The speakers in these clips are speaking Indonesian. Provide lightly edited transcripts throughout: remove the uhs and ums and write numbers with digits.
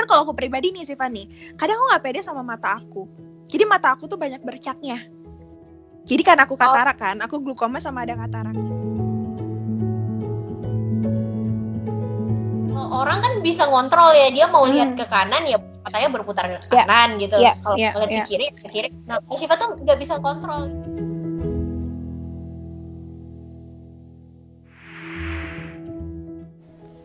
Cuman kalau aku pribadi nih Siva nih, kadang aku gak pede sama mata aku. Jadi mata aku tuh banyak bercaknya. Jadi kan aku katarak kan, aku glaukoma sama ada katarak. Orang kan bisa ngontrol ya, dia mau lihat ke kanan ya matanya berputar ke kanan gitu. Kalau lihat ke kiri. Nah, Siva tuh nggak bisa kontrol.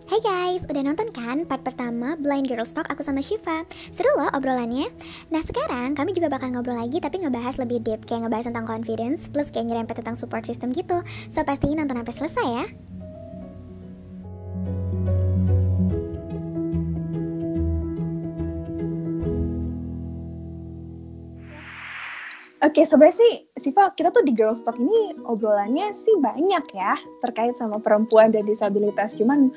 Hai guys, udah nonton kan part pertama Blind Girls Talk aku sama Shiva? Seru loh obrolannya. Nah sekarang kami juga bakal ngobrol lagi tapi ngebahas lebih deep, kayak ngebahas tentang confidence plus kayak nyerempet tentang support system gitu. So pastiin nonton sampai selesai ya. Oke, sebenarnya sih, Siva, kita tuh di Girls Talk ini obrolannya sih banyak ya, terkait sama perempuan dan disabilitas. Cuman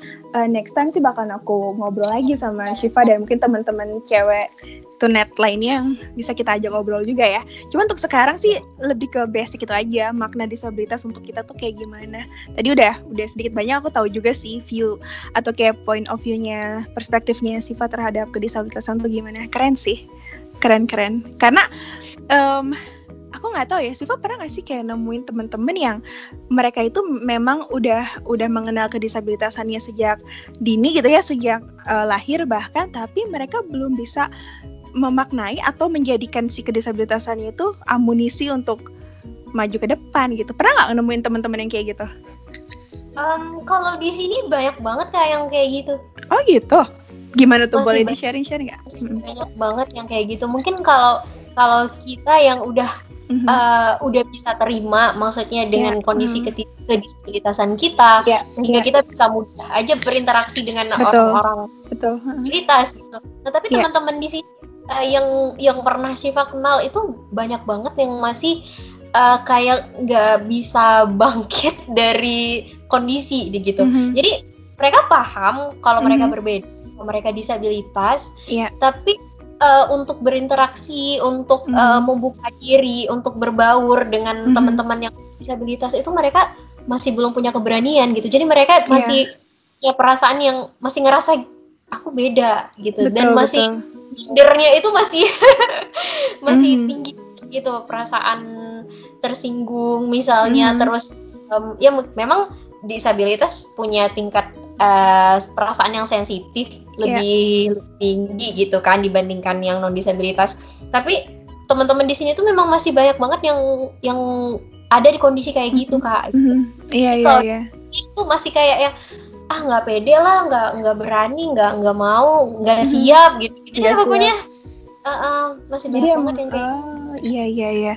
next time sih bakal aku ngobrol lagi sama Siva dan mungkin teman-teman cewek tunet lainnya yang bisa kita ajak ngobrol juga ya. Cuman untuk sekarang sih lebih ke basic itu aja, makna disabilitas untuk kita tuh kayak gimana. Tadi udah sedikit banyak aku tahu juga sih view atau kayak point of view-nya, perspektifnya Siva terhadap kedisabilitasan tuh gimana. Keren sih, keren. Karena aku nggak tahu ya, Siva pernah nggak sih kayak nemuin temen-temen yang mereka itu memang udah mengenal kedisabilitasannya sejak dini gitu ya, sejak lahir bahkan, tapi mereka belum bisa memaknai atau menjadikan si kedisabilitasannya itu amunisi untuk maju ke depan gitu. Pernah nggak nemuin temen-temen yang kayak gitu? Kalau di sini banyak banget kayak yang kayak gitu. Oh gitu. Gimana tuh, boleh di-sharing-sharing nggak? Banyak banget yang kayak gitu. Mungkin kalau kita yang udah bisa terima, maksudnya dengan kondisi kedisabilitasan kita, sehingga kita bisa mudah aja berinteraksi dengan orang-orang disabilitas gitu. Nah, tapi teman-teman di sini yang pernah Siva kenal itu banyak banget yang masih kayak nggak bisa bangkit dari kondisi gitu. Jadi mereka paham kalau mereka berbeda, kalau mereka disabilitas, tapi untuk berinteraksi, untuk membuka diri, untuk berbaur dengan teman-teman yang disabilitas itu mereka masih belum punya keberanian gitu. Jadi mereka masih punya perasaan yang masih ngerasa aku beda gitu, dan masih gendernya itu masih masih tinggi gitu, perasaan tersinggung misalnya. Terus ya memang disabilitas punya tingkat perasaan yang sensitif lebih tinggi gitu kan dibandingkan yang non disabilitas. Tapi teman-teman di sini tuh memang masih banyak banget yang ada di kondisi kayak gitu Kak. Iya. Itu masih kayak yang nggak pede lah, nggak berani, nggak mau, nggak siap gitu. Jadi pokoknya masih banyak banget yang kayak. Iya.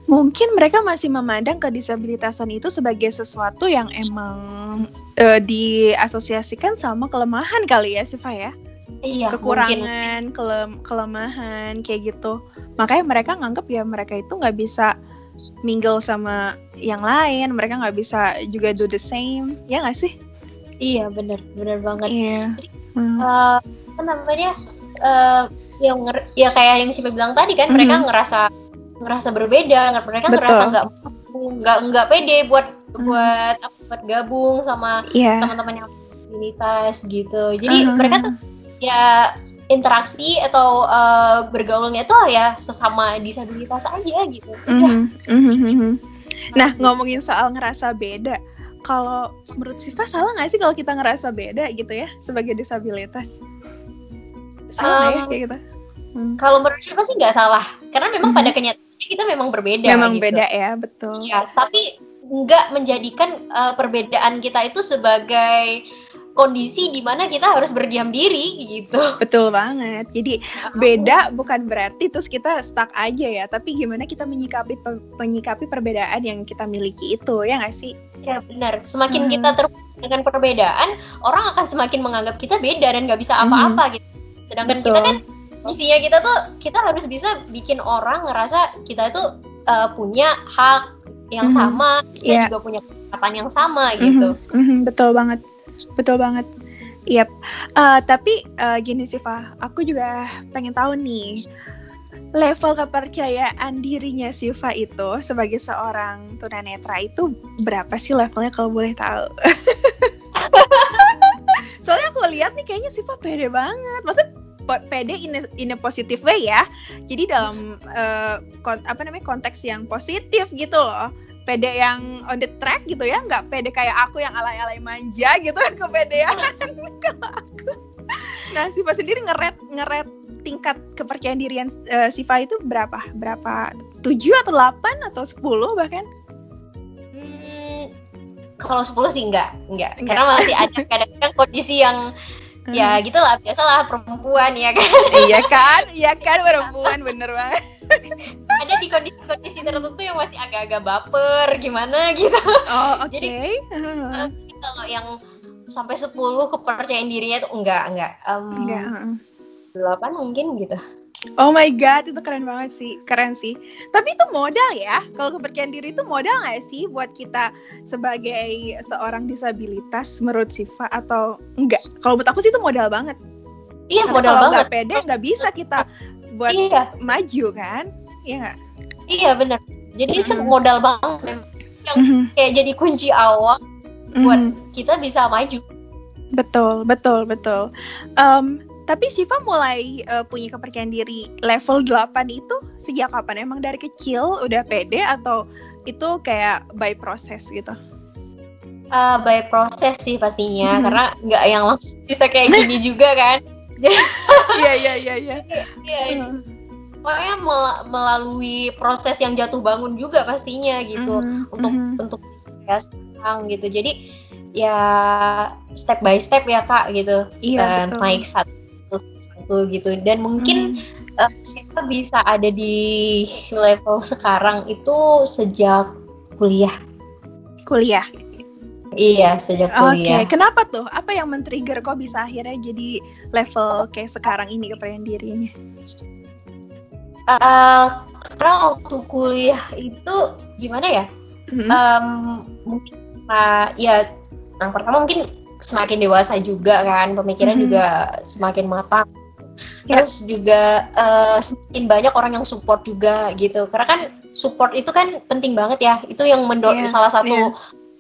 Mungkin mereka masih memandang kedisabilitasan itu sebagai sesuatu yang emang diasosiasikan sama kelemahan kali ya, Siva ya? Iya, kekurangan, kelemahan kayak gitu. Makanya mereka nganggep ya mereka itu nggak bisa mingle sama yang lain, mereka nggak bisa juga do the same, ya nggak sih? Iya, benar banget. Iya. Apa namanya? Ya kayak yang Siva bilang tadi kan, mereka ngerasa berbeda, mereka ngerasa nggak pede buat gabung sama teman-teman yang disabilitas gitu. Jadi mereka tuh ya interaksi atau bergaulnya tuh ya sesama disabilitas aja gitu. Nah, ngomongin soal ngerasa beda, kalau menurut Siva salah nggak sih kalau kita ngerasa beda gitu ya sebagai disabilitas? Salah ya kayak gitu? Kalau menurut Siva sih nggak salah, karena memang pada kenyataannya kita memang berbeda. Memang gitu. Beda ya, betul. Ya, tapi nggak menjadikan perbedaan kita itu sebagai kondisi di mana kita harus berdiam diri gitu. Betul banget. Jadi beda bukan berarti terus kita stuck aja ya, tapi gimana kita menyikapi perbedaan yang kita miliki itu, ya nggak sih? Ya benar. Semakin kita terhubung dengan perbedaan, orang akan semakin menganggap kita beda dan nggak bisa apa-apa gitu. Sedangkan kita kan misinya kita harus bisa bikin orang ngerasa kita itu punya hak yang sama, kita juga punya kesempatan yang sama gitu. Betul banget. Yap. Tapi gini Siva, aku juga pengen tahu nih level kepercayaan dirinya Siva itu sebagai seorang tunanetra itu berapa sih levelnya kalau boleh tahu? Soalnya aku lihat nih kayaknya Siva pede banget. Maksudnya pede in a positive way ya. Jadi dalam konteks yang positif gitu loh. Pede yang on the track gitu ya, nggak pede kayak aku yang alay-alay manja gitu, kepedean kalau aku. Nah, Siva sendiri ngeret tingkat kepercayaan dirian Siva itu berapa? 7 atau 8 atau 10 bahkan? Kalau 10 sih enggak. Karena masih ada kadang-kadang kondisi yang ya gitulah, biasalah perempuan ya kan. Iya kan perempuan, bener banget. Ada di kondisi tertentu yang masih agak-agak baper gimana gitu. Oh, oke. Jadi kalau yang sampai 10 kepercayaan dirinya itu enggak. 8 mungkin gitu. Oh my god, itu keren banget sih, keren sih. Tapi itu modal ya, kalau kepercayaan diri itu modal nggak sih buat kita sebagai seorang disabilitas menurut Siva atau enggak? Kalau menurut aku sih itu modal banget. Iya, karena modal kalau banget. Kalau nggak pede nggak bisa kita buat maju kan? Iya nggak? Iya benar. Jadi itu modal banget yang kayak jadi kunci awal buat kita bisa maju. Betul. Tapi Siva mulai punya kepercayaan diri level 8 itu sejak kapan? Emang dari kecil udah pede atau itu kayak by process gitu? By process sih pastinya, karena nggak yang langsung bisa kayak gini juga kan. Iya. Pokoknya melalui proses yang jatuh bangun juga pastinya gitu, untuk bisa kayak sekarang gitu. Jadi ya step by step ya Kak gitu, naik satu gitu, dan mungkin Siva bisa ada di level sekarang itu sejak kuliah. Iya, sejak kuliah. Oke, kenapa tuh? Apa yang men-trigger kok bisa akhirnya jadi level kayak sekarang ini kepercayaan dirinya? Karena waktu kuliah itu gimana ya? Mungkin ya yang pertama mungkin semakin dewasa juga kan, pemikiran juga semakin matang. Terus juga semakin banyak orang yang support juga gitu. Karena kan support itu kan penting banget ya. Itu yang salah satu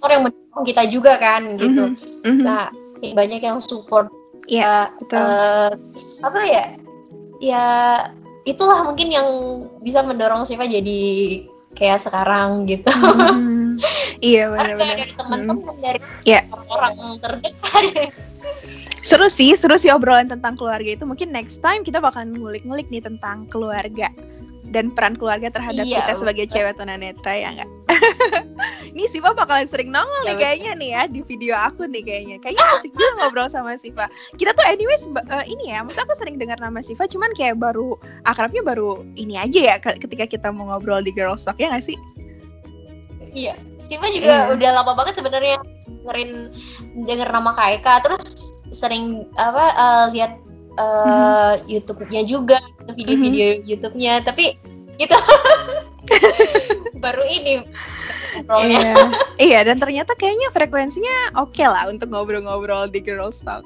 orang yang mendorong kita juga kan gitu. Nah, banyak yang support. Apa ya? Ya itulah mungkin yang bisa mendorong Siva jadi kayak sekarang gitu. Iya benar-benar. Dari teman-teman, dari orang terdekat. Seru sih obrolan tentang keluarga itu. Mungkin next time kita bakal ngulik-ngulik nih tentang keluarga dan peran keluarga terhadap kita sebagai cewek tunanetra, ya nggak? Ini Siva bakalan sering nongol nih kayaknya nih ya di video aku nih kayaknya asik juga ngobrol sama Siva. Kita tuh anyways ini ya, maksudnya aku sering dengar nama Siva, cuman kayak akrabnya baru ini aja ya ketika kita mau ngobrol di Girls Talk, ya nggak sih? Iya, Siva juga udah lama banget sebenarnya denger nama Kak Eka, terus sering lihat YouTube-nya juga, video-video YouTube-nya, tapi gitu baru ini ngobrolnya. Iya, dan ternyata kayaknya frekuensinya oke lah untuk ngobrol-ngobrol di Girls Talk.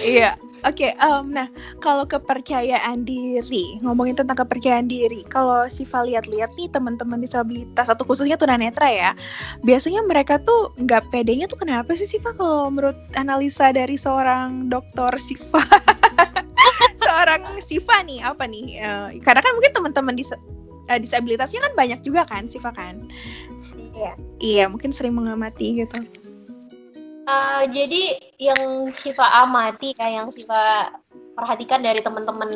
Iya. Oke, nah kalau kepercayaan diri, ngomongin tentang kepercayaan diri, kalau Siva lihat-lihat nih teman-teman disabilitas atau khususnya tunanetra ya, biasanya mereka tuh nggak pedenya tuh kenapa sih Siva, kalau menurut analisa dari seorang dokter Siva? Seorang Siva nih, apa nih? Karena kan mungkin teman-teman disabilitasnya kan banyak juga kan Siva kan? Iya, mungkin sering mengamati gitu. Jadi yang Siva amati, kayak yang Siva perhatikan dari teman-teman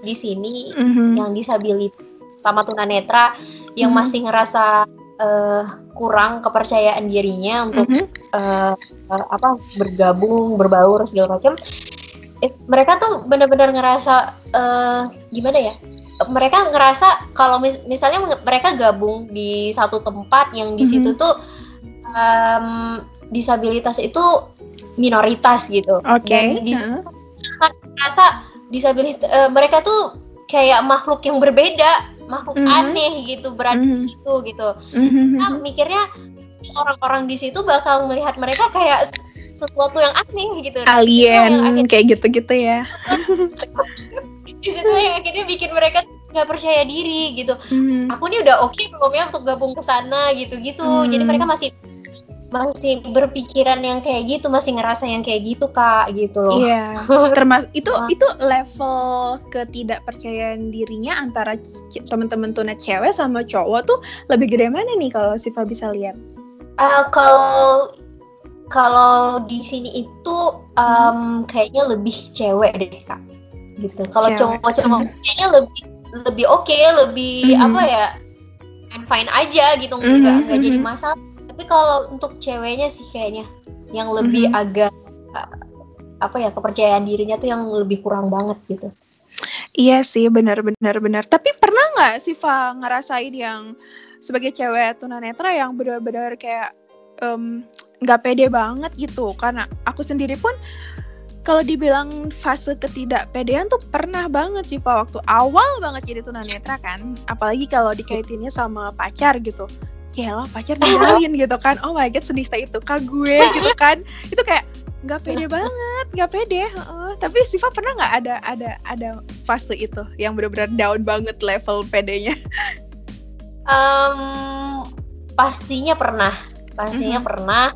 di sini yang disabilitas sama tunanetra yang masih ngerasa kurang kepercayaan dirinya untuk bergabung, berbaur segala macam. Mereka tuh benar-benar ngerasa gimana ya? Mereka ngerasa kalau misalnya mereka gabung di satu tempat yang di situ tuh disabilitas itu minoritas gitu. Dan di situ merasa disabilitas mereka tuh kayak makhluk yang berbeda, makhluk aneh gitu, berada di situ gitu. Nah, mikirnya orang-orang di situ bakal melihat mereka kayak sesuatu yang aneh gitu. Alien kayak gitu-gitu ya. Di situ yang akhirnya bikin mereka nggak percaya diri gitu. Aku nih udah oke belum ya untuk gabung ke sana gitu-gitu. Jadi mereka masih masih berpikiran yang kayak gitu, masih ngerasa yang kayak gitu Kak, gitu loh. Iya. Itu level ketidakpercayaan dirinya antara teman-teman tuna cewek sama cowok tuh lebih gede mana nih kalau Siva bisa lihat? Kalau di sini itu kayaknya lebih cewek deh Kak, gitu. Kalau cowok-cowok kayaknya lebih oke, lebih apa ya, fine aja gitu, nggak jadi masalah. Tapi kalau untuk ceweknya sih kayaknya yang lebih agak apa ya, kepercayaan dirinya tuh yang lebih kurang banget gitu. Iya sih, benar. Tapi pernah nggak Siva ngerasain yang sebagai cewek tunanetra yang benar-benar kayak nggak pede banget gitu? Karena aku sendiri pun kalau dibilang fase ketidakpedean tuh pernah banget sih Pak, waktu awal banget jadi tunanetra kan, apalagi kalau dikaitinnya sama pacar gitu. Yalah, pacar ninggalin gitu kan, oh my god, senista itu kak gue gitu kan. Itu kayak nggak pede banget, nggak pede. Tapi Siva pernah nggak ada fase itu yang benar-benar down banget level pedenya? Pastinya pernah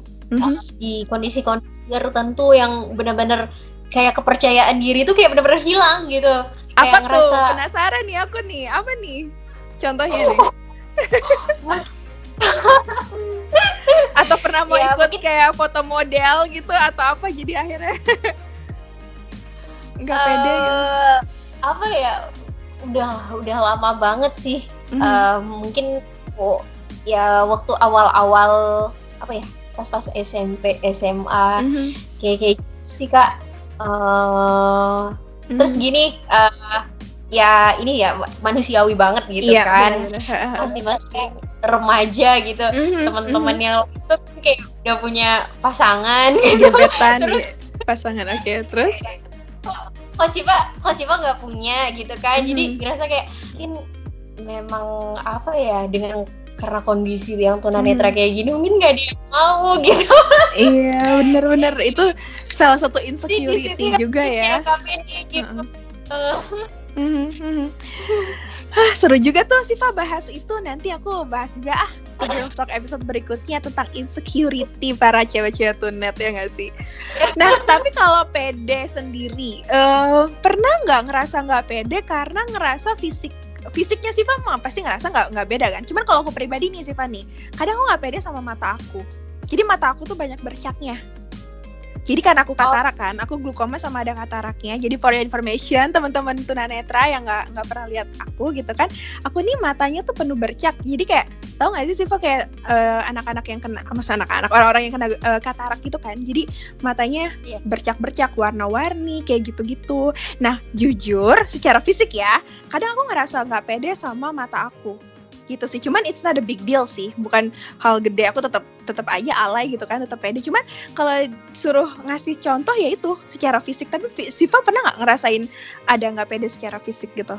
di kondisi-kondisi tertentu yang benar-benar kayak kepercayaan diri tuh kayak benar-benar hilang gitu. Apa kayak tuh? Penasaran nih aku nih, apa nih contohnya nih? Atau pernah mau ikut kayak foto model gitu atau apa, jadi akhirnya nggak pede gitu? Apa ya, udah lama banget sih. Mungkin ya waktu awal-awal apa ya, pas SMP SMA kayak gitu sih Kak. Terus gini, ya ini ya manusiawi banget gitu kan. Masih remaja gitu, teman-teman yang itu kayak udah punya pasangan gitu. Gebetan pasangan, oke. Terus kok Siva nggak punya gitu kan. Jadi ngerasa kayak mungkin memang apa ya, karena kondisi yang tunanetra kayak gini mungkin nggak dia mau gitu. Iya, benar itu salah satu insecurity juga ya. Gitu. Seru juga tuh Siva bahas itu. Nanti aku bahas juga di Girls Talk episode berikutnya tentang insecurity para cewek-cewek tunet, ya nggak sih? Nah, tapi kalau pede sendiri, pernah nggak ngerasa nggak pede karena ngerasa fisiknya Siva mah pasti ngerasa nggak beda kan? Cuman kalau aku pribadi nih Siva nih, kadang aku nggak pede sama mata aku. Jadi mata aku tuh banyak bercaknya. Jadi kan aku katarak kan, aku glaukoma sama ada kataraknya. Jadi for your information, teman-teman tunanetra yang nggak pernah lihat aku gitu kan, aku nih matanya tuh penuh bercak. Jadi kayak, tau nggak sih Siva kayak anak-anak yang kena, orang-orang yang kena katarak gitu kan. Jadi matanya bercak-bercak, warna-warni kayak gitu-gitu. Nah jujur, secara fisik ya, kadang aku ngerasa nggak pede sama mata aku. Gitu sih, cuman it's not a big deal sih, bukan hal gede, aku tetap aja alay gitu kan, tetap pede. Cuman kalau suruh ngasih contoh ya itu secara fisik. Tapi Siva pernah nggak ngerasain ada nggak pede secara fisik gitu?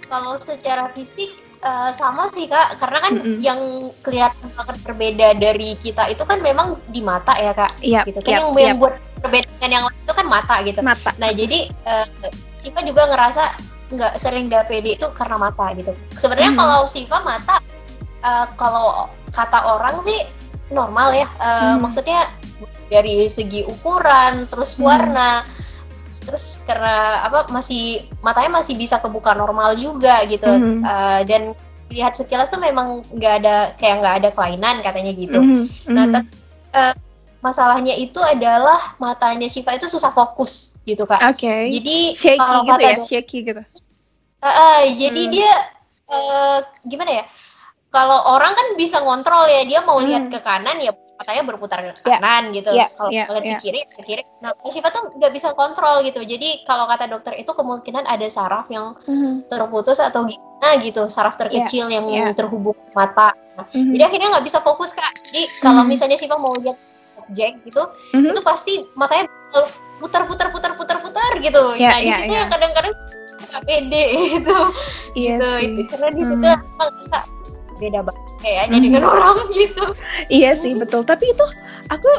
Kalau secara fisik sama sih Kak, karena kan yang kelihatan banget berbeda dari kita itu kan memang di mata ya Kak, gitu kan. Yang buat perbedaan yang lain itu kan mata gitu. Nah jadi Siva juga ngerasa nggak pede itu karena mata gitu. Sebenarnya kalau Siva mata, kalau kata orang sih normal ya, maksudnya dari segi ukuran, terus warna, terus karena matanya masih bisa kebuka normal juga gitu. Dan lihat sekilas tuh memang nggak ada kelainan katanya gitu. Nah masalahnya itu adalah matanya Siva itu susah fokus gitu Kak. Jadi shaky gitu. Jadi dia gimana ya? Kalau orang kan bisa ngontrol ya, dia mau lihat ke kanan ya matanya berputar ke kanan gitu. Kalau lihat ke kiri. Nah, Siva tuh nggak bisa kontrol gitu. Jadi kalau kata dokter itu kemungkinan ada saraf yang terputus atau gimana gitu, saraf terkecil yang terhubung mata. Jadi akhirnya nggak bisa fokus Kak. Jadi kalau misalnya Siva mau lihat objek gitu, itu pasti matanya putar gitu. Nah di situ yang kadang-kadang nggak pede gitu. Itu karena di situ emang kita beda banget kayaknya dengan orang gitu. Iya sih betul. Tapi itu aku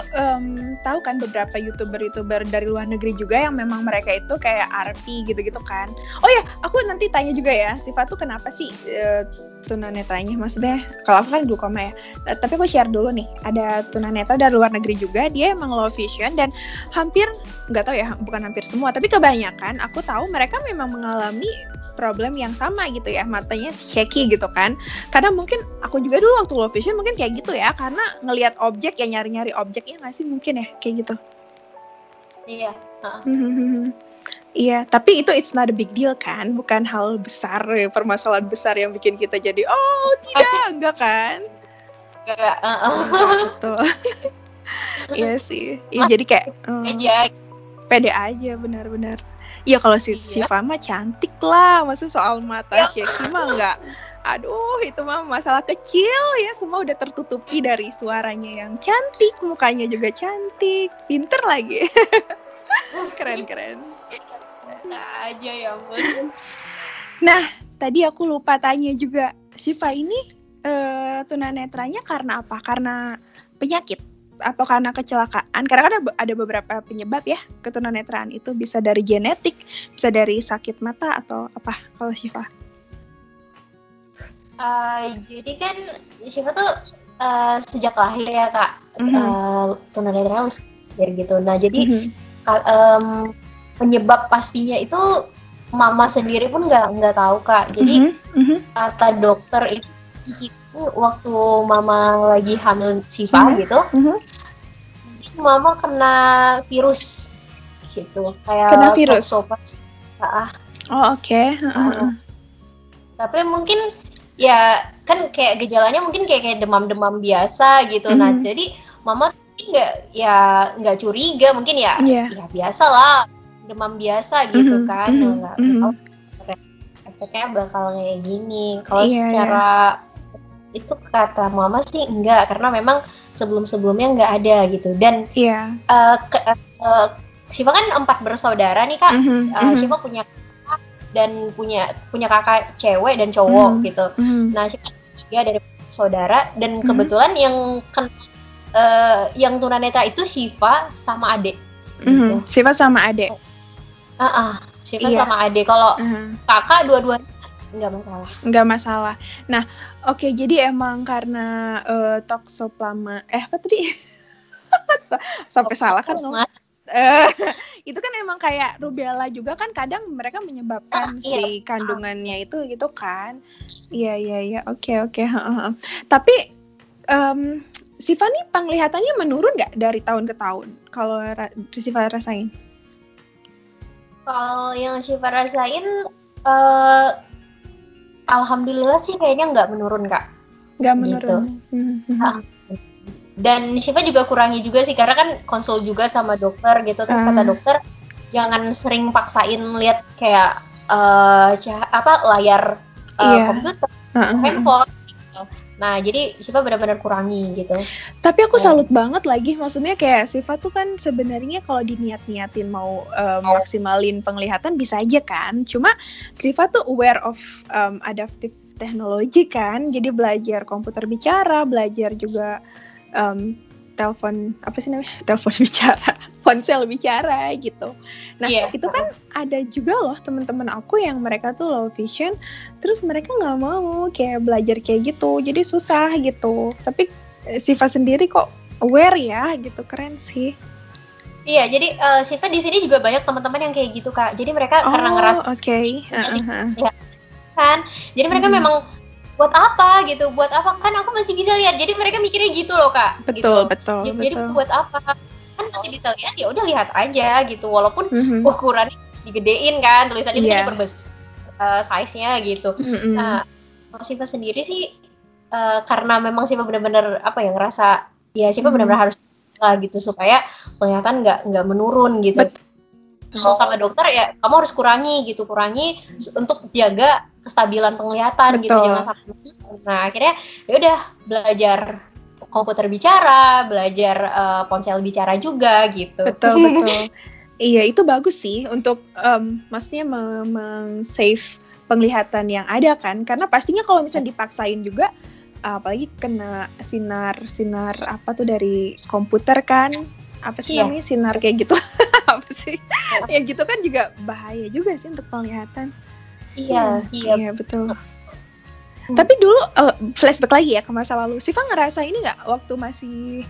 tahu kan beberapa youtuber dari luar negeri juga yang memang mereka itu kayak RP gitu-gitu kan. Oh ya, aku nanti tanya juga ya, Siva tuh kenapa sih tunanetranya? Maksudnya kalau aku kan glaukoma ya, tapi aku share dulu nih, ada tunanetra dari luar negeri juga, dia emang low vision dan hampir, nggak tahu ya, bukan hampir semua, tapi kebanyakan aku tahu mereka memang mengalami problem yang sama gitu ya, matanya shaky gitu kan. Karena mungkin aku juga dulu waktu low vision mungkin kayak gitu ya, karena ngelihat objek ya nyari-nyari objek ya nggak sih, mungkin ya kayak gitu. Iya. Iya, tapi itu it's not a big deal kan, bukan hal besar, permasalahan besar yang bikin kita jadi enggak kan? Enggak. Betul. Iya sih, iya jadi kayak pede aja, benar-benar. Iya kalau Siva mah cantik lah, maksudnya soal mata shaky mah enggak. Aduh, itu mah masalah kecil ya, semua udah tertutupi dari suaranya yang cantik, mukanya juga cantik, pinter lagi. Keren. Aja ya ampun. Nah, tadi aku lupa tanya juga, Siva ini tunanetranya karena apa? Karena penyakit? Atau karena kecelakaan? Karena kan ada beberapa penyebab ya ketunanetraan itu, bisa dari genetik, bisa dari sakit mata atau apa kalau Siva? Jadi kan Siva tuh sejak lahir ya Kak, tunanetra gitu. Nah jadi penyebab pastinya itu mama sendiri pun nggak tahu Kak. Jadi kata dokter itu waktu mama lagi hamil Siva gitu, mama kena virus gitu, kayak kena virus. Oh oke. Tapi mungkin ya kan kayak gejalanya mungkin kayak demam-demam biasa gitu. Nah jadi mama nggak curiga, mungkin ya biasa lah, demam biasa gitu kan. Nggak tahu efeknya bakal kayak gini. Kalau secara itu kata mama sih enggak, karena memang sebelum-sebelumnya enggak ada gitu. Dan Siva kan 4 bersaudara nih Kak. Siva punya kakak dan punya kakak cewek dan cowok gitu. Nah Siva 3 dari saudara, dan kebetulan yang tunanetra itu Siva sama adik. Gitu. Siva sama adik. Siva sama adik. Kalau kakak dua-duanya Enggak masalah. Nah, oke, jadi emang karena toxoplasma apa tadi? Sampai salah kan ngomong. Itu kan emang kayak rubella juga kan, kadang mereka menyebabkan si kandungannya itu gitu kan. Iya. Oke. Tapi Siva nih penglihatannya menurun nggak dari tahun ke tahun kalau Siva rasain? Kalau yang Siva rasain alhamdulillah sih kayaknya nggak menurun Kak. Nggak menurun. Gitu. Dan Siva juga kurangi juga sih, karena kan konsul juga sama dokter gitu. Terus kata dokter jangan sering paksain lihat kayak layar komputer, handphone gitu. Nah jadi Siva benar-benar kurangi gitu. Tapi aku salut banget lagi, maksudnya kayak Siva tuh kan sebenarnya kalau diniat-niatin mau maksimalin penglihatan bisa aja kan. Cuma Siva tuh aware of adaptive technology kan, jadi belajar komputer bicara, belajar juga ponsel bicara gitu. Nah itu kan ada juga loh teman-teman aku yang mereka tuh low vision, terus mereka nggak mau kayak belajar kayak gitu, jadi susah gitu. Tapi Siva sendiri kok aware ya gitu, keren sih. Iya, jadi Siva di sini juga banyak teman-teman yang kayak gitu Kak. Jadi mereka karena ngerasa ya, kan, jadi mereka memang buat apa kan aku masih bisa lihat, jadi mereka mikirnya gitu loh Kak. Betul. Jadi buat apa kan masih bisa lihat, ya udah lihat aja gitu, walaupun ukurannya digedein kan, tulisannya bisa diperbesar size-nya gitu. Nah kalau Siva sendiri sih karena memang Siva benar-benar ngerasa ya Siva benar-benar harus gitu supaya penglihatan nggak menurun gitu. Kalau sama dokter ya kamu harus kurangi untuk jaga kestabilan penglihatan. Betul. Gitu, jangan sampai. Nah akhirnya ya udah belajar komputer bicara, belajar ponsel bicara juga gitu. Betul. Iya itu bagus sih untuk maksudnya save penglihatan yang ada kan, karena pastinya kalau misalnya dipaksain juga apalagi kena sinar apa tuh dari komputer kan, apa sih namanya, sinar kayak gitu. Apa sih ya gitu kan juga bahaya juga sih untuk penglihatan. Iya betul. Tapi dulu flashback lagi ya ke masa lalu, Siva ngerasa ini nggak waktu masih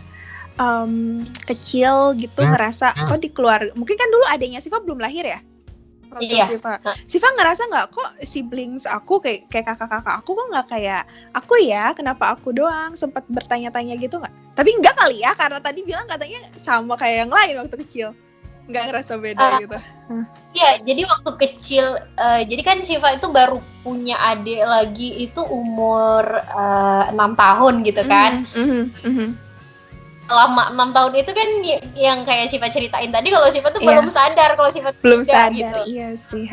kecil gitu, ngerasa kok di keluarga, mungkin kan dulu adiknya Siva belum lahir ya? Iya. Siva ngerasa nggak kok siblings aku kayak kakak-kakak aku kok nggak kayak aku ya, kenapa aku doang? Sempat bertanya-tanya gitu nggak? Tapi nggak kali ya, karena tadi bilang katanya sama kayak yang lain waktu kecil, nggak ngerasa beda gitu. Iya, jadi waktu kecil, jadi kan Siva itu baru punya adik lagi itu umur 6 tahun gitu kan. Selama 6 tahun itu kan yang kayak Siva ceritain tadi, kalau Siva tuh belum sadar kalau Siva belum sadar gitu. Iya sih.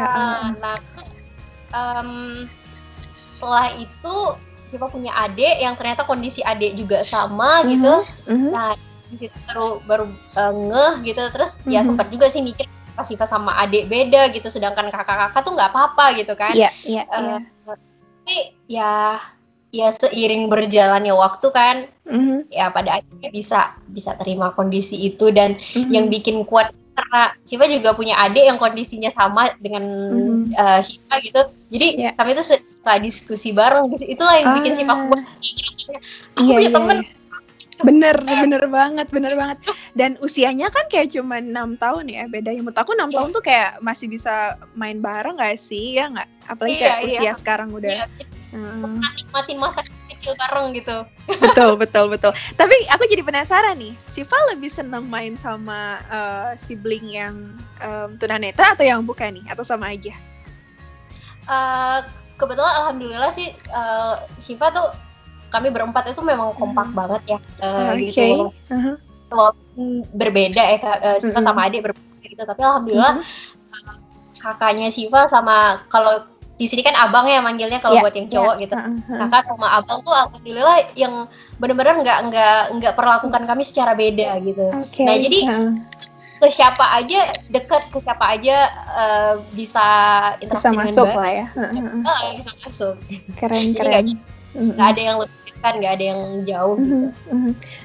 Nah terus setelah itu Siva punya adik yang ternyata kondisi adik juga sama gitu. Nah di situ baru ngeh gitu, terus ya sempat juga sih mikir pas Siva sama adik beda gitu, sedangkan kakak-kakak tuh nggak apa-apa gitu kan. Iya. Tapi ya seiring berjalannya waktu kan, ya pada akhirnya bisa terima kondisi itu, dan yang bikin kuat karena Siva juga punya adik yang kondisinya sama dengan Siva gitu. Jadi kami itu setelah diskusi bareng, itulah yang bikin Siva kuat. Aku punya temen. Bener banget. Dan usianya kan kayak cuma 6 tahun ya bedanya. Menurut aku 6 tahun tuh kayak masih bisa main bareng gak sih? Ya gak? Apalagi kayak usia sekarang udah nikmatin masa kecil bareng gitu. Betul. Tapi aku jadi penasaran nih, Siva lebih seneng main sama sibling yang tunanetra atau yang bukan nih? Atau sama aja? Kebetulan alhamdulillah sih Siva tuh, kami berempat itu memang kompak banget ya, gitu. Walaupun berbeda ya, Siva sama adik berbeda gitu, tapi alhamdulillah kakaknya Siva sama, kalau di sini kan abang ya manggilnya kalau buat yang cowok gitu, kakak sama abang tuh alhamdulillah yang benar-benar nggak perlakukan kami secara beda gitu. Nah jadi ke siapa aja dekat, ke siapa aja bisa interaksi bisa dengan masuk lah ya. Bisa masuk. Keren. Nggak ada yang lebih dekat, nggak ada yang jauh gitu.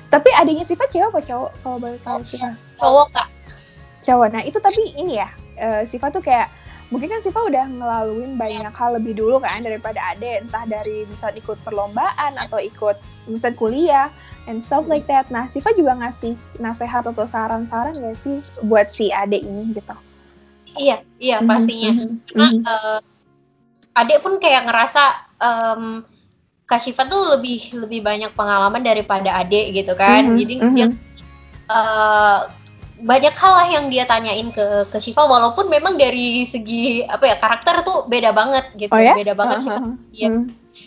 Tapi adiknya Siva cewek apa cowok kalau boleh tahu Siva? Cowok Kak. Cowok. Nah itu tapi ini ya, Siva tuh kayak mungkin kan Siva udah ngelaluin banyak hal lebih dulu kan daripada Ade, entah dari misal ikut perlombaan atau ikut misal kuliah and stuff like that. Nah Siva juga ngasih nasihat atau saran-saran gak sih buat si Ade ini gitu? Iya pastinya. Karena Ade pun kayak ngerasa Kak Siva tuh lebih banyak pengalaman daripada Ade gitu kan. Jadi dia banyak hal lah yang dia tanyain ke Siva, walaupun memang dari segi karakter tuh beda banget gitu. Beda banget Siva.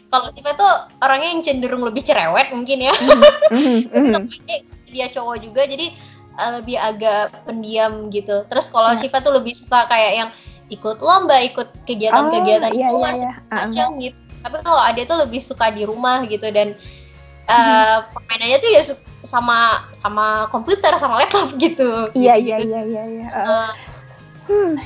Kalau Siva tuh orangnya yang cenderung lebih cerewet mungkin ya. Dia cowok juga, jadi lebih agak pendiam gitu. Terus kalau Siva tuh lebih suka kayak yang ikut lomba, ikut kegiatan-kegiatan luar macam gitu. Tapi kalau Ade tuh lebih suka di rumah gitu, dan permainannya tuh ya sama komputer, sama laptop gitu. Iya.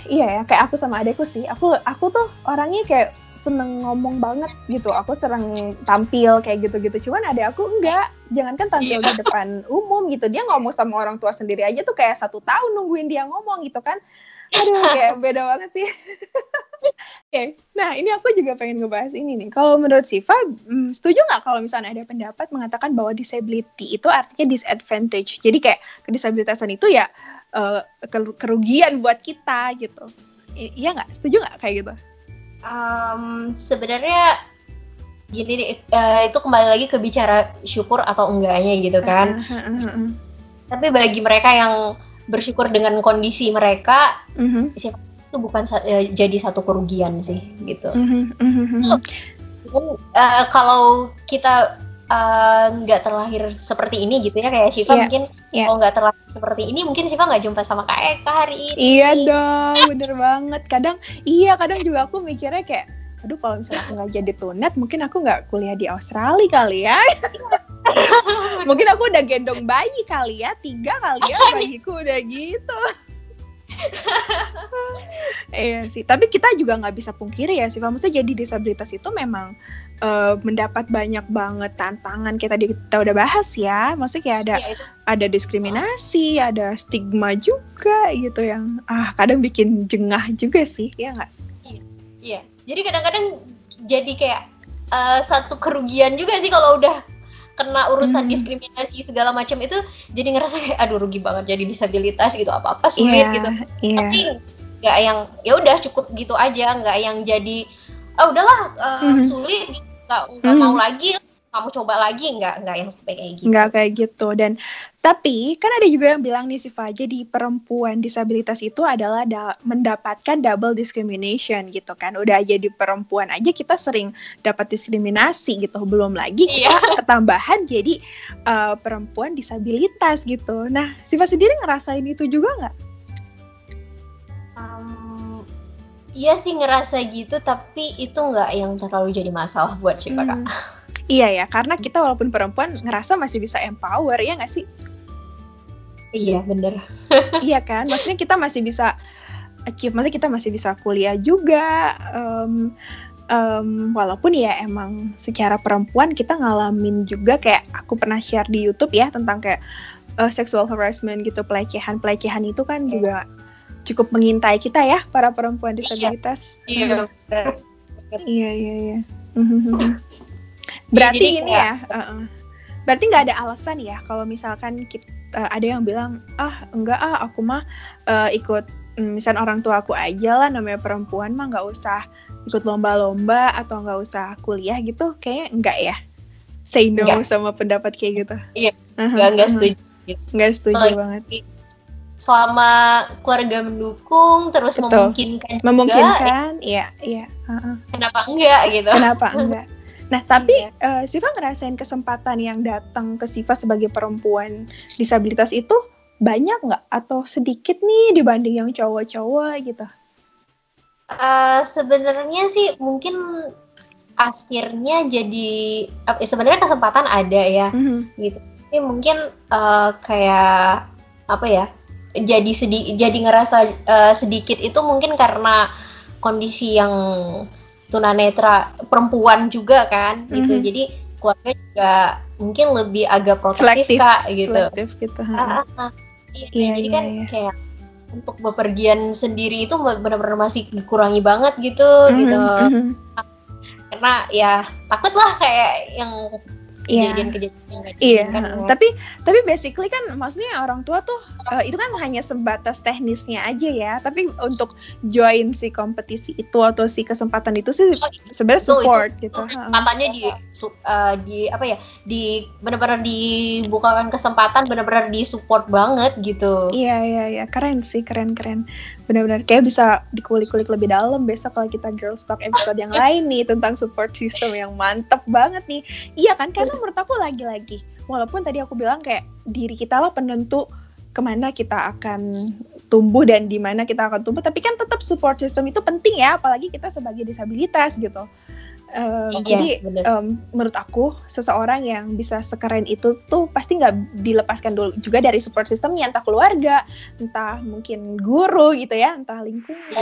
Iya ya, kayak aku sama adekku sih. Aku tuh orangnya kayak seneng ngomong banget gitu. Aku sering tampil kayak gitu-gitu. Cuman adek aku enggak. Jangankan tampil di depan umum gitu. Dia ngomong sama orang tua sendiri aja tuh kayak 1 tahun nungguin dia ngomong gitu kan. Aduh, kayak beda banget sih. Oke, nah ini aku juga pengen ngebahas ini nih. Kalau menurut Siva, setuju nggak kalau misalnya ada pendapat mengatakan bahwa disability itu artinya disadvantage? Jadi kayak kedisabilitasan itu ya kerugian buat kita gitu. Iya nggak? Setuju nggak kayak gitu? Sebenarnya gini nih, itu kembali lagi ke bicara syukur atau enggaknya gitu kan. Tapi bagi mereka yang bersyukur dengan kondisi mereka, itu bukan jadi satu kerugian sih gitu. Kalau kita nggak terlahir seperti ini gitu ya, kayak Siva mungkin kalau nggak terlahir seperti ini mungkin Siva nggak jumpa sama Kak Eka hari ini. Iya dong, bener banget. Kadang juga aku mikirnya kayak, aduh kalau misalnya aku nggak jadi tunet, mungkin aku nggak kuliah di Australia kali ya. Mungkin aku udah gendong bayi kali ya, 3 kali ya bayiku udah gitu. Iya sih, tapi kita juga nggak bisa pungkiri ya sih, maksudnya jadi disabilitas itu memang mendapat banyak banget tantangan. Kita udah bahas ya, maksudnya kayak ada diskriminasi, ada stigma juga gitu yang kadang bikin jengah juga sih, ya nggak? Iya, jadi kadang-kadang jadi kayak satu kerugian juga sih kalau udah kena urusan diskriminasi segala macam itu, jadi ngerasa kayak aduh rugi banget jadi disabilitas gitu, apa-apa sulit gitu. Tapi nggak yang ya udah cukup gitu aja, nggak yang jadi udahlah sulit nggak mau lagi, kamu coba lagi, nggak yang sampai kayak gitu. Nggak kayak gitu. Dan tapi kan ada juga yang bilang nih Siva, jadi perempuan disabilitas itu adalah mendapatkan double discrimination gitu kan. Udah jadi perempuan aja kita sering dapat diskriminasi gitu, belum lagi kita ketambahan jadi perempuan disabilitas gitu. Nah, Siva sendiri ngerasain itu juga nggak? Iya sih ngerasa gitu, tapi itu nggak yang terlalu jadi masalah buat Syifa, Kak. Iya ya, karena kita walaupun perempuan ngerasa masih bisa empower, ya nggak sih? Iya, bener. Iya kan, maksudnya kita masih bisa achieve, maksudnya kita masih bisa kuliah juga, walaupun ya emang secara perempuan kita ngalamin juga, kayak aku pernah share di YouTube ya, tentang kayak sexual harassment gitu, pelecehan itu kan juga cukup mengintai kita ya, para perempuan disabilitas. Iya. Iya. Berarti ini ya, berarti nggak ada alasan ya kalau misalkan ada yang bilang enggak aku mah ikut misalnya orang tua aku aja lah, namanya perempuan mah nggak usah ikut lomba-lomba atau nggak usah kuliah gitu, kayaknya enggak ya, say no sama pendapat kayak gitu. Iya, nggak setuju. Nggak setuju banget. Selama keluarga mendukung, terus memungkinkan, iya. Kenapa enggak gitu? Kenapa enggak? Nah, tapi Siva ngerasain kesempatan yang datang ke Siva sebagai perempuan disabilitas itu banyak nggak? Atau sedikit nih dibanding yang cowok-cowok gitu? Sebenarnya sih mungkin akhirnya jadi, sebenarnya kesempatan ada ya, gitu. Tapi mungkin kayak apa ya? Jadi ngerasa sedikit itu mungkin karena kondisi yang tunanetra perempuan juga kan, gitu. Jadi keluarga juga mungkin lebih agak protektif Kak, gitu. Iya, jadi kan kayak untuk bepergian sendiri itu benar-benar masih dikurangi banget gitu, gitu. Karena ya takut lah kayak yang kejadian-kejadian yang gak diinginkan. Tapi basically kan maksudnya orang tua tuh itu kan hanya sebatas teknisnya aja ya, tapi untuk join si kompetisi itu atau si kesempatan itu sih sebenarnya support gitu. Kesempatannya di benar-benar dibukakan kesempatan, benar-benar disupport banget gitu. Iya, keren sih, keren. Benar-benar kayak bisa dikulik-kulik lebih dalam besok kalau kita Girls Talk episode yang lain nih tentang support system yang mantep banget nih. Iya kan, karena menurut aku lagi-lagi walaupun tadi aku bilang kayak diri kita lah penentu kemana kita akan tumbuh dan di mana kita akan tumbuh, tapi kan tetap support system itu penting ya, apalagi kita sebagai disabilitas gitu. Jadi menurut aku seseorang yang bisa sekeren itu tuh pasti nggak dilepaskan dulu juga dari support systemnya, entah keluarga, entah mungkin guru gitu ya, entah lingkungan.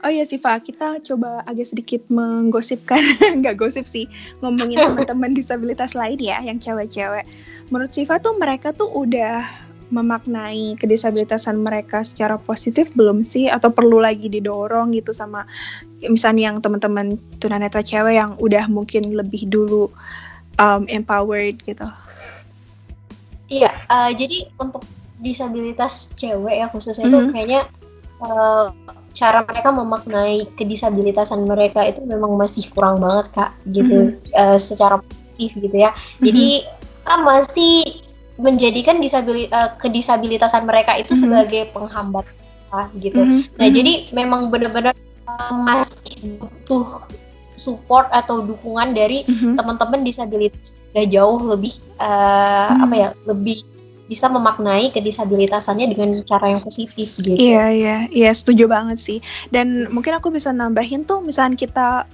Oh ya Siva, kita coba agak sedikit menggosipkan, nggak gosip sih, ngomongin teman-teman disabilitas lain ya, yang cewek-cewek. Menurut Siva tuh mereka tuh udah memaknai kedisabilitasan mereka secara positif belum sih, atau perlu lagi didorong gitu sama misalnya yang teman-teman tunanetra cewek yang udah mungkin lebih dulu empowered gitu. Iya, jadi untuk disabilitas cewek ya khususnya itu kayaknya cara mereka memaknai kedisabilitasan mereka itu memang masih kurang banget Kak gitu, secara positif gitu ya. Jadi masih menjadikan kedisabilitasan mereka itu sebagai penghambat gitu. Nah, jadi memang benar-benar masih butuh support atau dukungan dari teman-teman disabilitas udah jauh lebih lebih bisa memaknai kedisabilitasannya dengan cara yang positif gitu. Iya, setuju banget sih. Dan mungkin aku bisa nambahin tuh, misalnya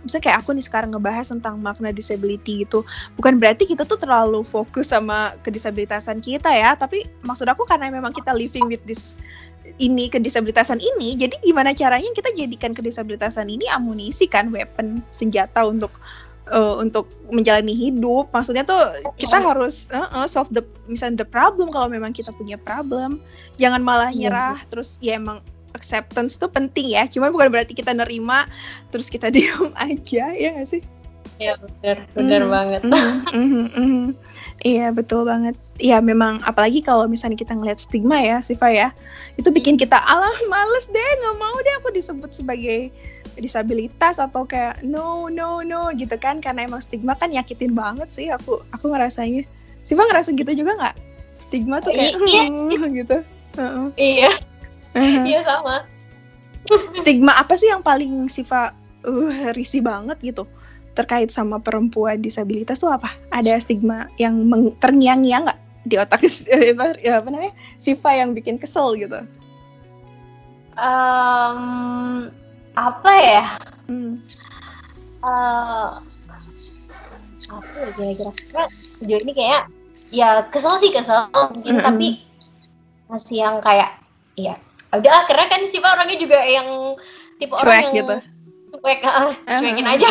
kayak aku nih sekarang ngebahas tentang makna disability gitu, bukan berarti kita tuh terlalu fokus sama kedisabilitasan kita ya, tapi maksud aku karena memang kita living with this ini kedisabilitasan ini, jadi gimana caranya kita jadikan kedisabilitasan ini amunisi kan, weapon, senjata untuk menjalani hidup. Maksudnya tuh kita harus solve misalnya the problem kalau memang kita punya problem. Jangan malah nyerah. Terus ya emang acceptance tuh penting ya. Cuma bukan berarti kita nerima terus kita diem aja, ya nggak sih? Ya benar banget. Iya betul banget. Ya memang apalagi kalau misalnya kita ngeliat stigma ya, Siva ya, itu bikin kita males deh, nggak mau deh aku disebut sebagai disabilitas atau kayak no gitu kan, karena emang stigma kan nyakitin banget sih. Aku ngerasanya. Siva ngerasa gitu juga nggak? Stigma tuh kayak gitu. Iya. Iya sama. Stigma apa sih yang paling Siva risih banget gitu terkait sama perempuan disabilitas tuh apa? Ada stigma yang terngiang-ngiang nggak di otak apa namanya Siva yang bikin kesel gitu? Apa ya? Apa ya kira-kira sejauh ini kayak ya kesel mungkin, tapi masih yang kayak ya udah, karena kan Siva orangnya juga yang tipe cuek orang yang gitu. Cuekin aja.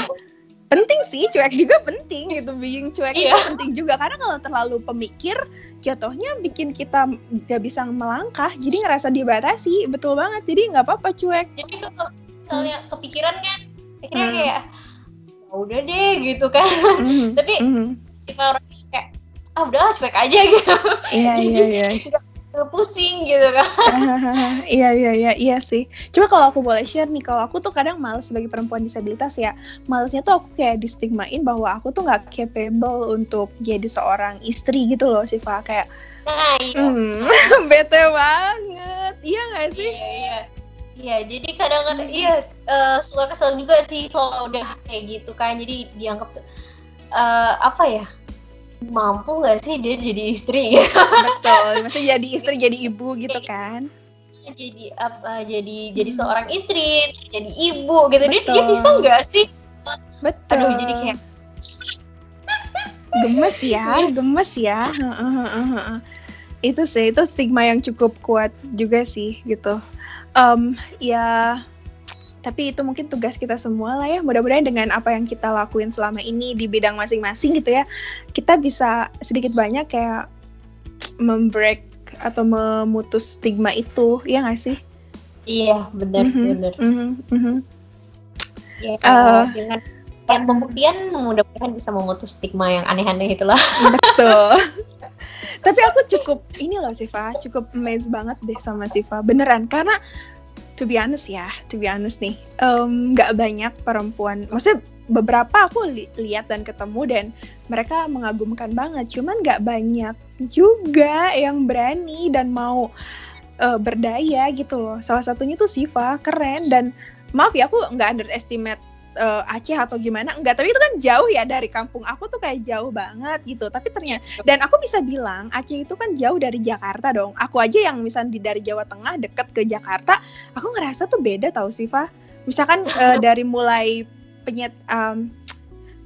Penting sih, cuek juga penting gitu, being cuek itu penting juga, karena kalau terlalu pemikir jatuhnya bikin kita gak bisa melangkah, jadi ngerasa dibatasi. Betul banget, jadi nggak apa-apa cuek. Jadi kalau misalnya kepikiran kan akhirnya kayak udah deh gitu kan. Tapi Siva orangnya kayak udah cuek aja gitu. Iya. Pusing gitu kan. Iya sih. Cuma kalau aku boleh share nih, kalau aku tuh kadang males sebagai perempuan disabilitas ya, malesnya tuh aku kayak distigmain bahwa aku tuh nggak capable untuk jadi seorang istri gitu loh, Siva, kayak bete banget. Iya nggak sih? Iya, jadi kadang-kadang suka kesel juga sih kalau udah kayak gitu kan. Jadi dianggap apa ya? Mampu nggak sih dia jadi istri? Betul, maksudnya jadi istri, jadi ibu gitu kan? Jadi apa? Jadi seorang istri, jadi ibu gitu. Dia bisa nggak sih? Betul. Aduh, jadi kayak gemes ya. Itu sih, itu stigma yang cukup kuat juga sih gitu. Ya. Tapi itu mungkin tugas kita semua lah ya. Mudah-mudahan dengan apa yang kita lakuin selama ini di bidang masing-masing gitu ya, kita bisa sedikit banyak kayak membreak atau memutus stigma itu, ya nggak sih? Iya, benar. Ya, dengan pembuktian mudah-mudahan bisa memutus stigma yang aneh-aneh itulah. Betul. Tapi aku cukup Siva, cukup amazed banget deh sama Siva, beneran, karena to be honest nih, nggak banyak perempuan, maksudnya beberapa aku lihat dan ketemu dan mereka mengagumkan banget, cuman nggak banyak juga yang berani dan mau berdaya gitu loh. Salah satunya tuh Siva, keren. Dan maaf ya, aku nggak underestimate Aceh atau gimana, enggak, tapi itu kan jauh ya dari kampung aku tuh, kayak jauh banget gitu. Tapi ternyata, dan aku bisa bilang Aceh itu kan jauh dari Jakarta dong. Aku aja yang misalnya dari Jawa Tengah deket ke Jakarta, aku ngerasa tuh beda tau Siva. Misalkan dari mulai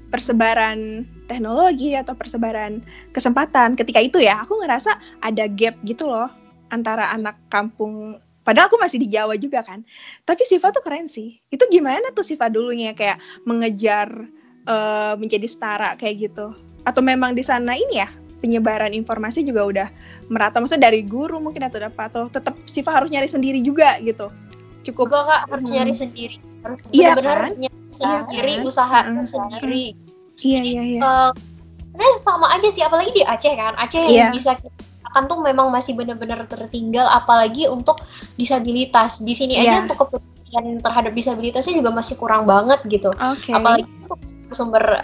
persebaran teknologi atau persebaran kesempatan ketika itu ya, aku ngerasa ada gap gitu loh antara anak kampung. Padahal aku masih di Jawa juga kan. Tapi Siva tuh keren sih. Itu gimana tuh Siva dulunya kayak mengejar menjadi setara kayak gitu? Atau memang di sana ini ya penyebaran informasi juga udah merata? Maksudnya dari guru mungkin atau apa? Atau tetap Siva harus nyari sendiri juga gitu? Cukup Enggak, Kak, harus nyari sendiri. Harus benar-benar kan? Nyari sendiri, usaha sendiri. Iya. Sebenarnya sama aja sih, apalagi di Aceh kan. Aceh yang bisa akan tuh memang masih benar-benar tertinggal, apalagi untuk disabilitas. Di sini aja untuk kepentingan terhadap disabilitasnya juga masih kurang banget gitu. Apalagi untuk sumber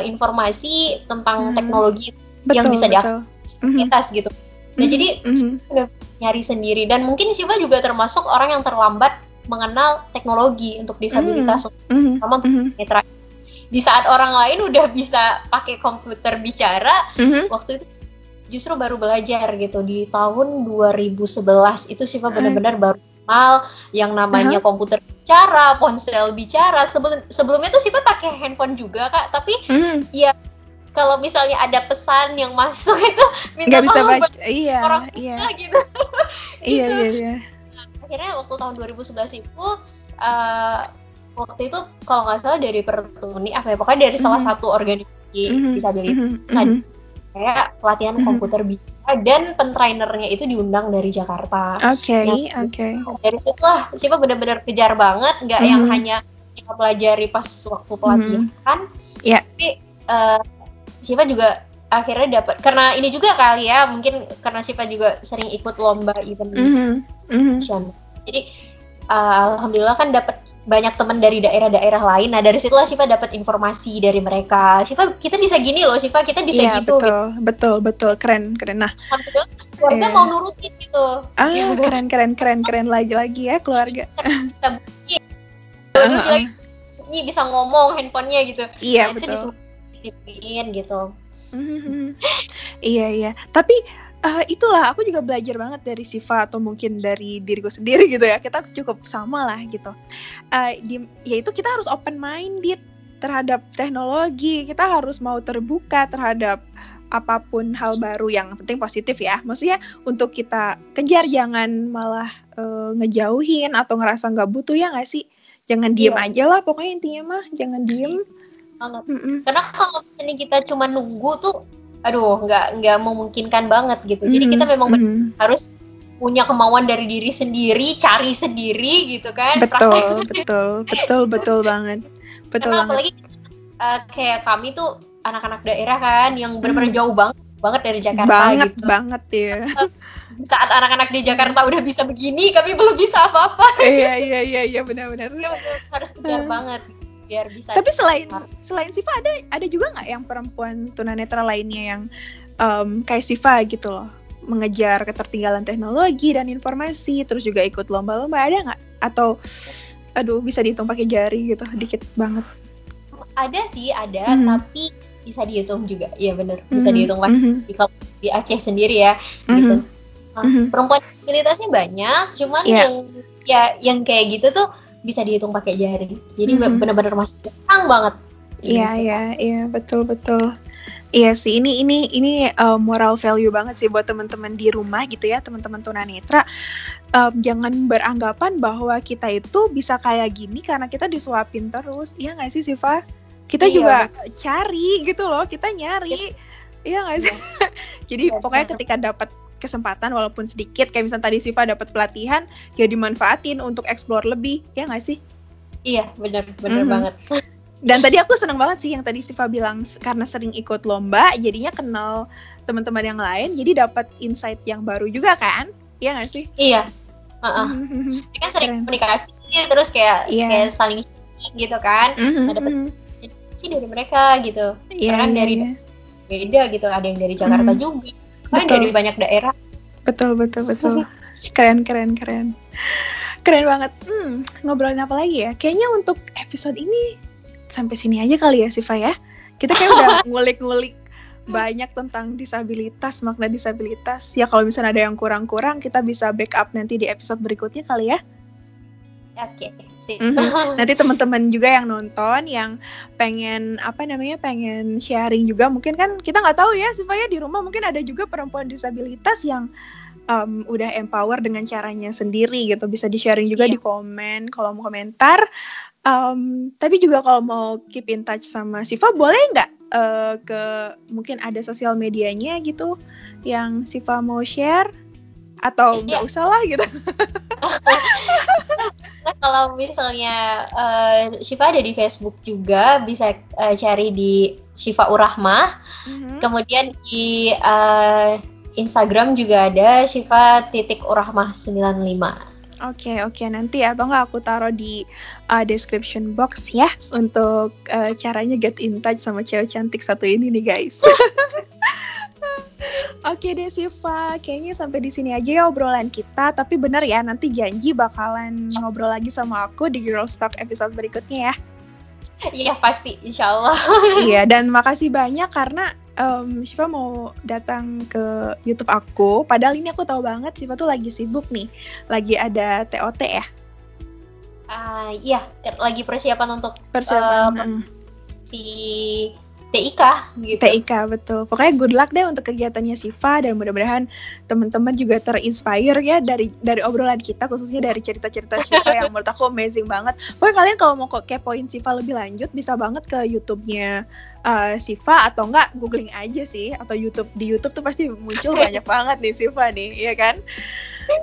informasi tentang teknologi yang bisa diakses disabilitas gitu. Nah, jadi udah nyari sendiri, dan mungkin Siva juga termasuk orang yang terlambat mengenal teknologi untuk disabilitas, sama untuk netra. Di saat orang lain udah bisa pakai komputer bicara, waktu itu justru baru belajar gitu di tahun 2011 itu Siva benar-benar baru kenal yang namanya komputer bicara, ponsel bicara. Sebelumnya tuh Siva pakai handphone juga, Kak, tapi ya kalau misalnya ada pesan yang masuk itu minta nggak bisa tolong baca. Iya, orang iya. Gitu. Iya, iya. Akhirnya waktu tahun 2011 itu waktu itu kalau nggak salah dari Pertuni pokoknya dari salah satu organisasi disabilitas kayak pelatihan komputer bisa dan pentrainernya itu diundang dari Jakarta. Oke. Dari situlah Siva benar-benar kejar banget, nggak yang hanya Siva pelajari pas waktu pelatihan tapi Siva juga akhirnya dapat, karena ini juga kali ya, mungkin karena Siva juga sering ikut lomba event jadi alhamdulillah kan dapat banyak teman dari daerah-daerah lain. Nah dari situlah Siva dapat informasi dari mereka. Siva, kita bisa gini loh, Siva, kita bisa gitu. Betul, keren. Nah, alhamdulillah keluarga mau nurutin gitu. Keren lagi ya keluarga. Bisa bunyi, bisa ngomong handphonenya gitu. Iya, nah, betul. Itu dibeliin gitu. Iya. Tapi itulah aku juga belajar banget dari Siva atau mungkin dari diriku sendiri gitu ya. Kita cukup sama lah gitu. Yaitu kita harus open minded terhadap teknologi. Kita harus mau terbuka terhadap apapun hal baru, yang penting positif ya. Maksudnya untuk kita kejar, jangan malah ngejauhin atau ngerasa nggak butuh, ya nggak sih? Jangan diem aja lah, pokoknya intinya mah jangan diem. Karena kalau misalnya kita cuma nunggu tuh nggak memungkinkan banget gitu. Jadi kita memang harus punya kemauan dari diri sendiri, cari sendiri gitu kan. Betul banget. Karena apalagi kayak kami tuh anak-anak daerah kan yang benar-benar jauh banget dari Jakarta banget ya. Saat anak-anak di Jakarta udah bisa begini, kami belum bisa apa-apa. Iya benar. Harus kejar banget biar bisa. Tapi selain Siva ada juga nggak yang perempuan tunanetra lainnya yang kayak Siva gitu loh, mengejar ketertinggalan teknologi dan informasi, terus juga ikut lomba-lomba, ada nggak? Atau bisa dihitung pakai jari gitu, dikit banget. Ada sih, tapi bisa dihitung juga. Iya benar, bisa dihitung kalau di Aceh sendiri ya gitu. Perempuan disabilitasnya banyak, cuman yang kayak gitu tuh bisa dihitung pakai jari. Jadi benar-benar masih kurang banget. Iya, betul. Iya sih, ini moral value banget sih buat teman-teman di rumah gitu ya, teman-teman tunanetra. Jangan beranggapan bahwa kita itu bisa kayak gini karena kita disuapin terus. Iya nggak sih, Siva? Kita juga cari gitu loh, kita nyari. Iya nggak sih? Jadi pokoknya ketika dapat kesempatan walaupun sedikit, kayak misalnya tadi Siva dapat pelatihan, ya dimanfaatin untuk explore lebih, ya nggak sih? Iya, benar banget. Dan tadi aku seneng banget sih yang tadi Siva bilang, karena sering ikut lomba, jadinya kenal teman-teman yang lain, jadi dapat insight yang baru juga kan? Iya nggak sih? Iya. Ini kan sering komunikasi, terus kayak saling gitu kan, dapat sih dari mereka gitu. Kan dari beda gitu, ada yang dari Jakarta juga. Kan dari banyak daerah. Betul. Keren banget. Ngobrolin apa lagi ya? Kayaknya untuk episode ini sampai sini aja kali ya, Siva ya. Kita kayak udah ngulik-ngulik banyak tentang disabilitas, makna disabilitas. Ya kalau misalnya ada yang kurang-kurang, kita bisa backup nanti di episode berikutnya kali ya. Oke, sip. Nanti teman-teman juga yang nonton, yang pengen sharing juga, mungkin kan kita nggak tahu ya, supaya di rumah mungkin ada juga perempuan disabilitas yang udah empower dengan caranya sendiri gitu, bisa di sharing juga di komen, kalau mau komentar. Tapi juga kalau mau keep in touch sama Siva, boleh nggak mungkin ada sosial medianya gitu yang Siva mau share, atau nggak usah lah gitu? Kalau misalnya Syifa ada di Facebook juga, bisa cari di Syifa Urahmah. Kemudian di Instagram juga ada Syifa.urahmah 95. Oke, nanti atau nggak aku taruh di description box ya, untuk caranya get in touch sama cewek cantik satu ini nih guys. Oke deh Siva, kayaknya sampai di sini aja ya obrolan kita. Tapi bener ya, nanti janji bakalan ngobrol lagi sama aku di Girls Talk episode berikutnya ya. Iya pasti, insya Allah. Iya, dan makasih banyak karena Siva mau datang ke YouTube aku. Padahal ini aku tahu banget Siva tuh lagi sibuk nih, lagi ada TOT ya. Iya, lagi persiapan untuk si TIK gitu. TIK, betul. Pokoknya good luck deh untuk kegiatannya Siva, dan mudah-mudahan teman-teman juga terinspire ya dari obrolan kita, khususnya dari cerita-cerita Siva yang menurut aku amazing banget. Pokoknya kalian kalau mau kepoin Siva lebih lanjut bisa banget ke YouTube-nya Siva, atau enggak googling aja sih, atau di YouTube tuh pasti muncul banyak banget nih Siva nih, ya kan?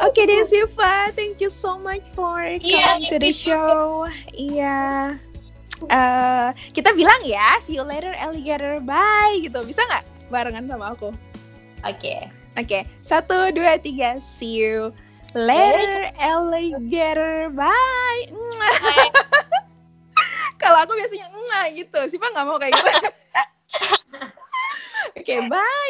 Oke deh Siva, thank you so much for coming to the show. Iya. Kita bilang ya, see you later alligator, bye gitu. Bisa nggak barengan sama aku? Oke. 1, 2, 3, see you later alligator, bye. Kalau aku biasanya gitu, Siva nggak mau kayak gitu. Oke, bye.